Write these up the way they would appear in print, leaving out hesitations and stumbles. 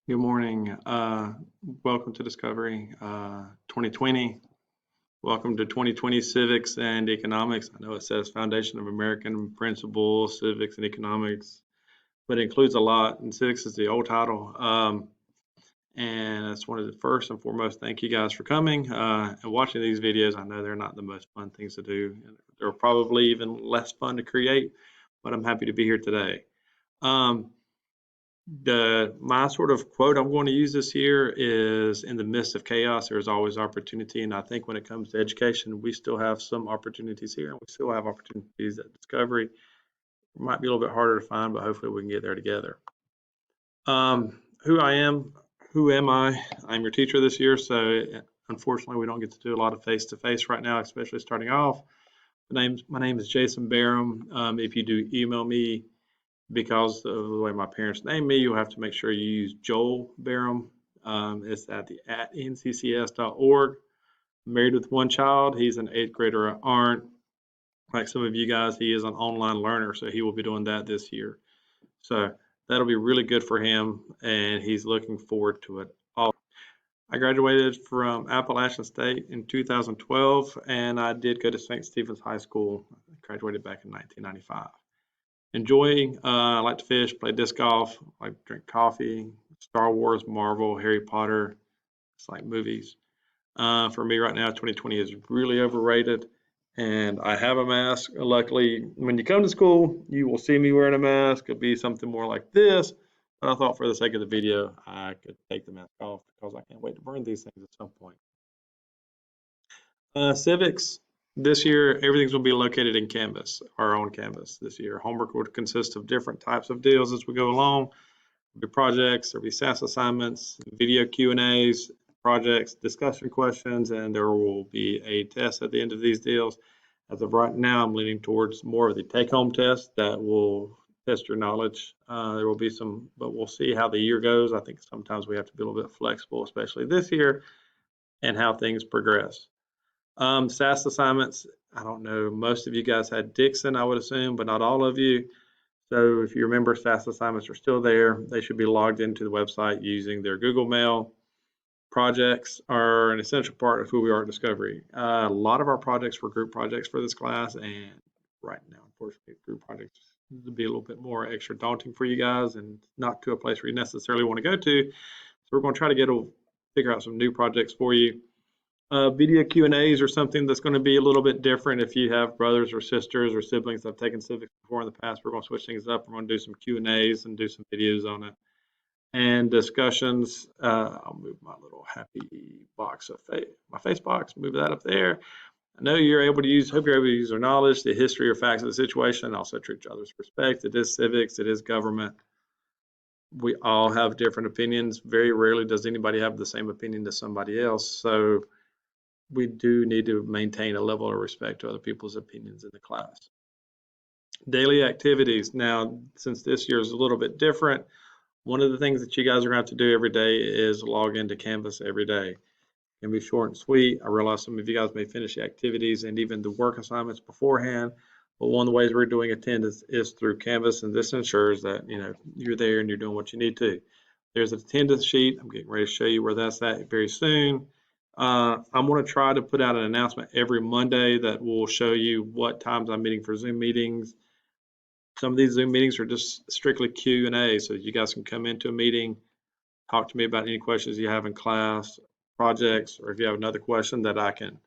Good morning. Welcome to Discovery 2020. Welcome to 2020 Civics and Economics. I know it says Foundation of American Principles, Civics and Economics, but it includes a lot, and Civics is the old title. And I just wanted to first and foremost thank you guys for coming and watching these videos. I know they're not the most fun things to do. They're probably even less fun to create, but I'm happy to be here today. My sort of quote I'm going to use this year is, in the midst of chaos, there's always opportunity. And I think when it comes to education, we still have some opportunities here, and we still have opportunities at Discovery. It might be a little bit harder to find, but hopefully we can get there together. Who I am, who am I? I'm your teacher this year, so unfortunately we don't get to do a lot of face-to-face right now, especially starting off. My name is Jason Barham. If you do email me, because of the way my parents named me, you'll have to make sure you use Joel Barham. It's at nccs.org. Married with one child. He's an 8th grader at Arndt. Like some of you guys, he is an online learner, so he will be doing that this year. So that'll be really good for him, and he's looking forward to it. I graduated from Appalachian State in 2012, and I did go to St. Stephen's High School. I graduated back in 1995. Enjoying, I like to fish, play disc golf, I like to drink coffee, Star Wars, Marvel, Harry Potter. It's like movies. For me right now, 2020 is really overrated, and I have a mask. Luckily, when you come to school, you will see me wearing a mask. It'll be something more like this, but I thought for the sake of the video, I could take the mask off because I can't wait to burn these things at some point. Civics, this year, everything's going to be located in Canvas, our own Canvas this year. Homework will consist of different types of deals as we go along. There'll be projects, there'll be SAS assignments, video Q&As, projects, discussion questions, and there will be a test at the end of these deals. As of right now, I'm leaning towards more of the take-home test that will test your knowledge. There will be some, but we'll see how the year goes. I think sometimes we have to be a little bit flexible, especially this year, and how things progress. SAS assignments, I don't know, most of you guys had Dixon, I would assume, but not all of you. So if you remember, SAS assignments are still there. They should be logged into the website using their Google Mail. Projects are an essential part of who we are at Discovery. A lot of our projects were group projects for this class, and right now, unfortunately, group projects would be a little bit more extra daunting for you guys and not to a place where you necessarily want to go to. So we're going to try to figure out some new projects for you. Video Q&As are something that's going to be a little bit different if you have brothers or sisters or siblings that have taken civics before in the past. We're going to switch things up. We're going to do some Q&As and do some videos on it. And discussions. I'll move my little happy box of my face box, move that up there. I know you're able to use, hope you're able to use our knowledge, the history or facts of the situation, also treat each other's respect. It is civics, it is government. We all have different opinions. Very rarely does anybody have the same opinion as somebody else. So we do need to maintain a level of respect to other people's opinions in the class. Daily activities. Now, since this year is a little bit different, one of the things that you guys are going to have to do every day is log into Canvas every day. It can be short and sweet. I realize some of you guys may finish the activities and even the work assignments beforehand, but one of the ways we're doing attendance is through Canvas, and this ensures that you're there and you're doing what you need to. There's an attendance sheet. I'm getting ready to show you where that's at very soon. I'm going to try to put out an announcement every Monday that will show you what times I'm meeting for Zoom meetings. Some of these Zoom meetings are just strictly Q&A, so you guys can come into a meeting, talk to me about any questions you have in class, projects, or if you have another question that I can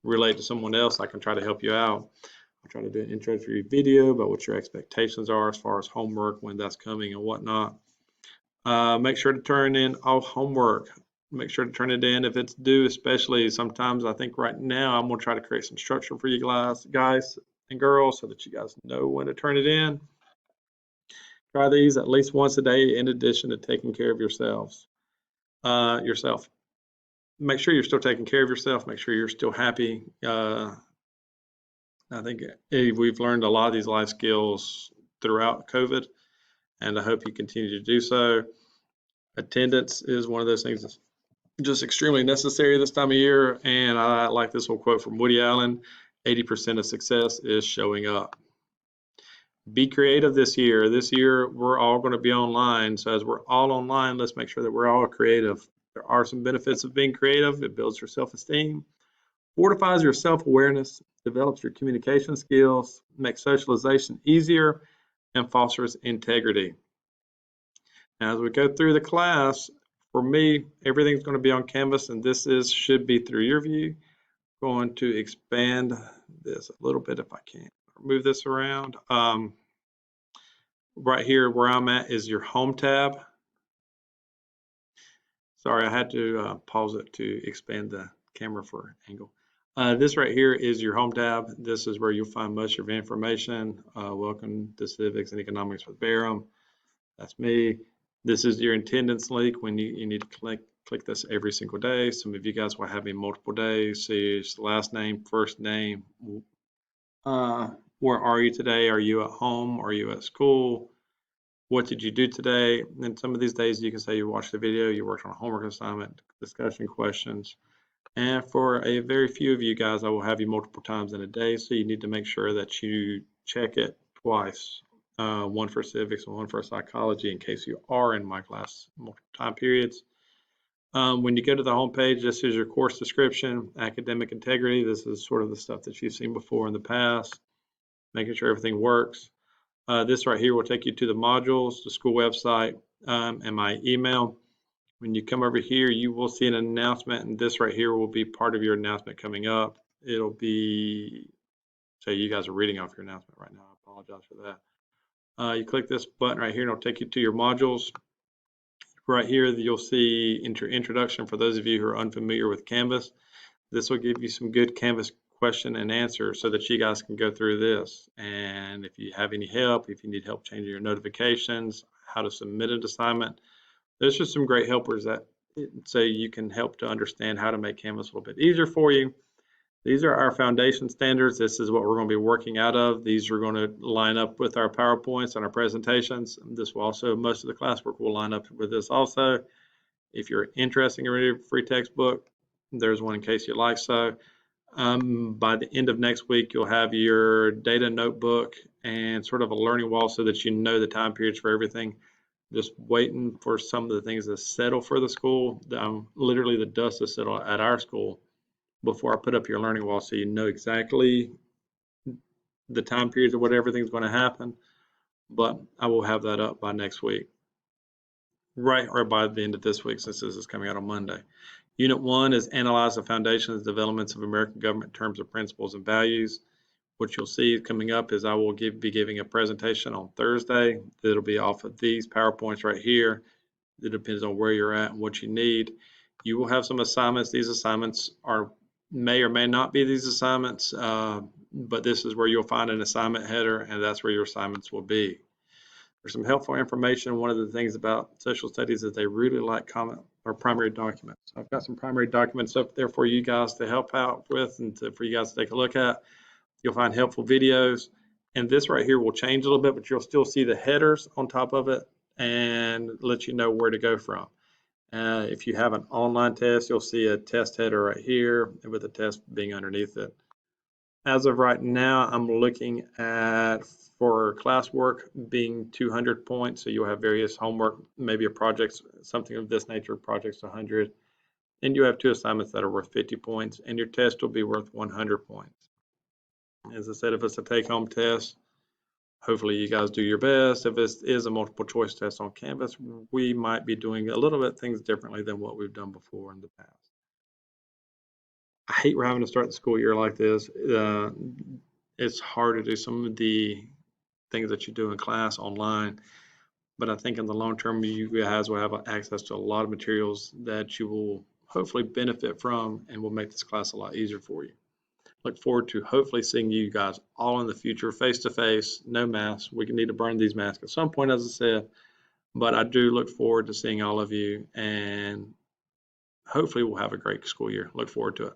relate to someone else, I can try to help you out. I'll try to do an introductory video about what your expectations are as far as homework, when that's coming and whatnot. Make sure to turn in all homework. Make sure to turn it in if it's due, especially sometimes. I think right now I'm going to try to create some structure for you guys and girls so that you guys know when to turn it in. Try these at least once a day in addition to taking care of yourself. Make sure you're still taking care of yourself. Make sure you're still happy. I think we've learned a lot of these life skills throughout COVID, and I hope you continue to do so. Attendance is one of those things that's just extremely necessary this time of year, and I like this whole quote from Woody Allen: 80% of success is showing up. Be creative this year. This year, we're all going to be online. So as we're all online, let's make sure that we're all creative. There are some benefits of being creative. It builds your self-esteem, fortifies your self-awareness, develops your communication skills, makes socialization easier, and fosters integrity. Now, as we go through the class, for me, everything's going to be on Canvas, and this should be through your view. Going to expand this a little bit if I can. Move this around. Right here where I'm at is your home tab. Sorry, I had to pause it to expand the camera for angle. This right here is your home tab. This is where you'll find most of your information. Welcome to Civics and Economics with Barham. That's me. This is your attendance link when you need to click this every single day. Some of you guys will have me multiple days. See it's last name, first name. Where are you today? Are you at home? Are you at school? What did you do today? And some of these days you can say you watched the video, you worked on a homework assignment, discussion questions. And for a very few of you guys, I will have you multiple times in a day. So you need to make sure that you check it twice, one for civics and one for psychology in case you are in my class multiple time periods. When you go to the home page, this is your course description, academic integrity. This is sort of the stuff that you've seen before in the past, making sure everything works. This right here will take you to the modules, the school website, and my email. When you come over here, you will see an announcement, and this right here will be part of your announcement coming up. It'll be, so you guys are reading off your announcement right now. I apologize for that. You click this button right here, and it'll take you to your modules. Right here, you'll see introduction for those of you who are unfamiliar with Canvas. This will give you some good Canvas question and answer so that you guys can go through this. And if you have any help, if you need help changing your notifications, how to submit an assignment, there's just some great helpers that say you can help to understand how to make Canvas a little bit easier for you. These are our foundation standards. This is what we're going to be working out of. These are going to line up with our PowerPoints and our presentations. This will also, most of the classwork will line up with this also. If you're interested in reading a free textbook, there's one in case you like so. By the end of next week, you'll have your data notebook and sort of a learning wall so that you know the time periods for everything. Just waiting for some of the things to settle for the school. Literally the dust to settle at our school before I put up your learning wall so you know exactly the time periods of what everything's going to happen. But I will have that up by next week. Right, or by the end of this week, since this is coming out on Monday. Unit 1 is analyze the foundations and developments of American government in terms of principles and values. What you'll see coming up is I will be giving a presentation on Thursday. It'll be off of these PowerPoints right here. It depends on where you're at and what you need. You will have some assignments. These assignments may or may not be these assignments, but this is where you'll find an assignment header, and that's where your assignments will be. There's some helpful information. One of the things about social studies is they really like comment or primary documents. I've got some primary documents up there for you guys to help out with and for you guys to take a look at. You'll find helpful videos. And this right here will change a little bit, but you'll still see the headers on top of it and let you know where to go from. If you have an online test, you'll see a test header right here with the test being underneath it. As of right now, I'm looking at for classwork being 200 points. So you'll have various homework, maybe a project, something of this nature, projects 100. And you have 2 assignments that are worth 50 points, and your test will be worth 100 points. As I said, if it's a take-home test, hopefully you guys do your best. If it is a multiple choice test on Canvas, we might be doing a little bit things differently than what we've done before in the past. I hate we're having to start the school year like this. It's hard to do some of the things that you do in class online, but I think in the long term, you guys will have access to a lot of materials that you will hopefully benefit from and will make this class a lot easier for you. Look forward to hopefully seeing you guys all in the future, face to face, no masks. We need to burn these masks at some point, as I said, but I do look forward to seeing all of you, and hopefully we'll have a great school year. Look forward to it.